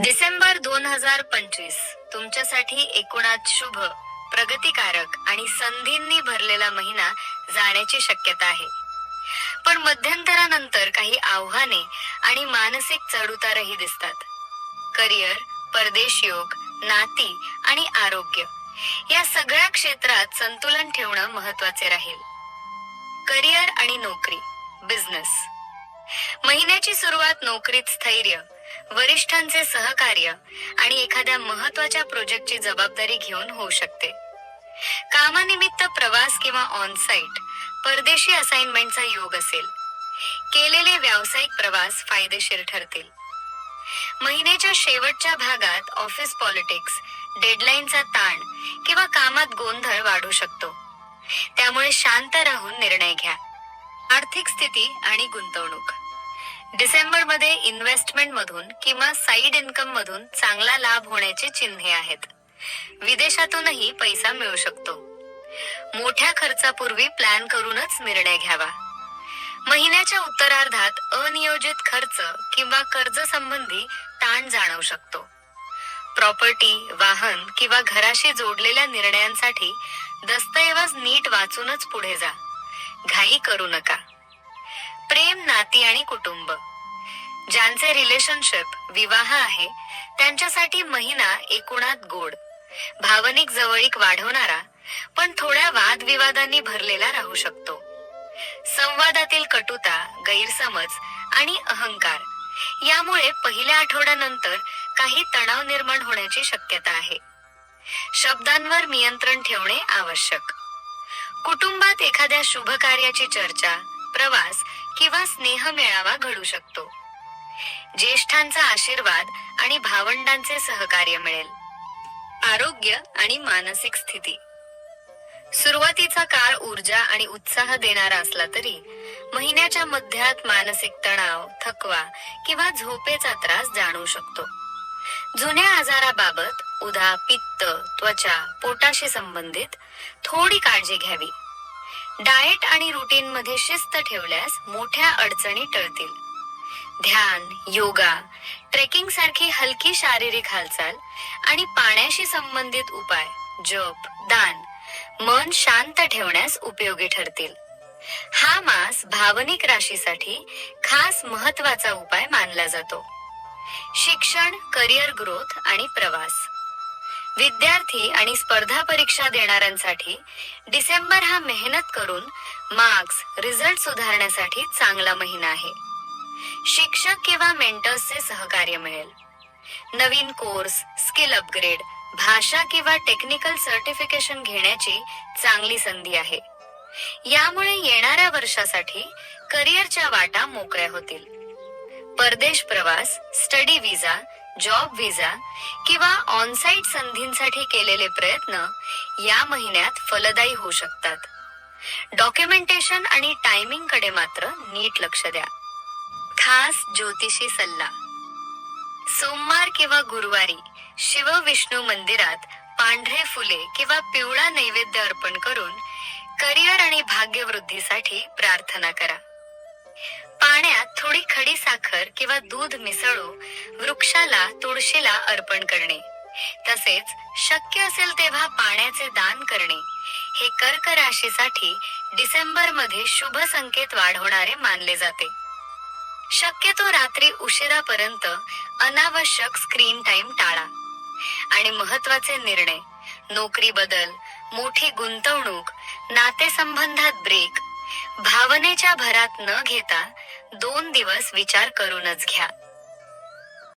डिसेंबर 2025 तुमच्यासाठी एकूणात शुभ, प्रगतिकारक आणि संधींनी भरलेला महिना जाण्याची शक्यता आहे. पण मध्यंतरानंतर काही आव्हाने आणि मानसिक चढउतारही दिसतात. करिअर, परदेश योग, नाती आणि आरोग्य या सगळ्या क्षेत्रात संतुलन ठेवणं महत्वाचे राहील. करिअर आणि नोकरी, बिझनेस. महिन्याची सुरुवात नोकरीत स्थैर्य, वरिष्ठांचे सहकार्य आणि एखाद्या महत्वाच्या प्रोजेक्टची जबाबदारी घेऊन होऊ शकते. कामानिमित्त प्रवास किंवा ऑन-साइट, परदेशी असाइनमेंटचा योग असेल. केलेले व्यावसायिक प्रवास फायदेशीर ठरतील. महिन्याच्या शेवटच्या भागात ऑफिस पॉलिटिक्स, डेडलाईनचा ताण किंवा कामात गोंधळ वाढू शकतो. त्यामुळे शांत राहून निर्णय घ्या. आर्थिक स्थिती आणि गुंतवणूक. डिसेंबरमध्ये इन्व्हेस्टमेंट मधून किंवा साइड इन्कम मधून चांगला लाभ होण्याची चिन्हे आहेत. विदेशातूनही पैसा मिळू शकतो. मोठ्या खर्चापूर्वी प्लॅन करूनच निर्णय घ्यावा. महिन्याच्या उत्तरार्धात अनियोजित खर्च किंवा कर्ज संबंधी ताण जाणवू शकतो. प्रॉपर्टी, वाहन किंवा घराशी जोडलेल्या निर्णयांसाठी दस्तऐवज नीट वाचूनच पुढे जा. घाई करू नका. प्रेम, नाती आणि कुटुंब. ज्यांचे रिलेशनशिप, विवाह आहे त्यांच्यासाठी महिना एकूणात गोड, भावनिक जवळीक वाढवणारा पण थोड्या वादविवादांनी भरलेला राहू शकतो. संवादातील कटुता, गैरसमज आणि अहंकार यामुळे पहिल्या आठवड्यानंतर काही तणाव निर्माण होण्याची शक्यता आहे. शब्दांवर नियंत्रण ठेवणे आवश्यक. कुटुंबात एखाद्या शुभ कार्याची चर्चा, प्रवास किंवा स्नेह मेळावा घडू शकतो. ज्येष्ठांचा आशीर्वाद आणि भावंडांचे सहकार्य मिळेल. आरोग्य आणि मानसिक स्थिती. सुरुवातीचा काळ ऊर्जा आणि उत्साह देणारा असला तरी महिन्याच्या मध्यात मानसिक तणाव, थकवा किंवा झोपेचा त्रास जाणवू शकतो. जुन्या आजाराबाबत उदा, पित्त, त्वचा, पोटाशी संबंधित थोडी काळजी घ्यावी. डाएट आणि रुटीन मध्ये शिस्त ठेवल्यास मोठ्या अडचणी टळतील. ध्यान, योगा, ट्रेकिंग सारखी हलकी शारीरिक हालचाल आणि पाण्याशी संबंधित उपाय, जप, दान मन शांत ठेवण्यास उपयोगी ठरतील. हा मास भावनिक राशीसाठी खास महत्वाचा उपाय मानला जातो. शिक्षण, करिअर ग्रोथ आणि प्रवास. विद्यार्थी आणि स्पर्धा परीक्षा देणाऱ्यांसाठी डिसेंबर हा मेहनत करून मार्क्स, रिझल्ट सुधारण्यासाठी चांगला महिना आहे. शिक्षक किंवा मेंटर्सचे सहकार्य मिळेल. नवीन कोर्स, स्किल अपग्रेड, भाषा किंवा टेक्निकल सर्टिफिकेशन घेण्याची चांगली संधी आहे. यामुळे येणाऱ्या वर्षासाठी करिअरच्या वाटा मोकळ्या होतील. परदेश प्रवास, स्टडी व्हिसा, जॉब व्हिसा किंवा ऑन-साइट संधींसाठी केलेले प्रयत्न या महिन्यात फलदायी होऊ शकतात. डॉक्युमेंटेशन आणि टायमिंग कडे मात्र नीट लक्ष द्या. खास ज्योतिषी सल्ला. सोमवार किंवा गुरुवारी शिव विष्णू मंदिरात पांढरे फुले किंवा पिवळा नैवेद्य अर्पण करून करिअर आणि भाग्यवृद्धीसाठी प्रार्थना करा. पाण्यात थोडी खडी साखर किंवा दूध मिसळून वृक्षाला, तुळशीला अर्पण करणे तसेच शक्य असेल तेव्हा पाण्याचे दान करणे हे कर्क राशीसाठी डिसेंबर मध्ये शुभ संकेत वाढवणारे मानले जाते. शक्यतो रात्री उशिरापर्यंत अनावश्यक स्क्रीन टाइम टाळा आणि महत्वाचे निर्णय, नोकरी बदल, मोठी गुंतवणूक, नातेसंबंधात ब्रेक भावनेच्या भरात न घेता 2 दिवस विचार करूनच घ्या.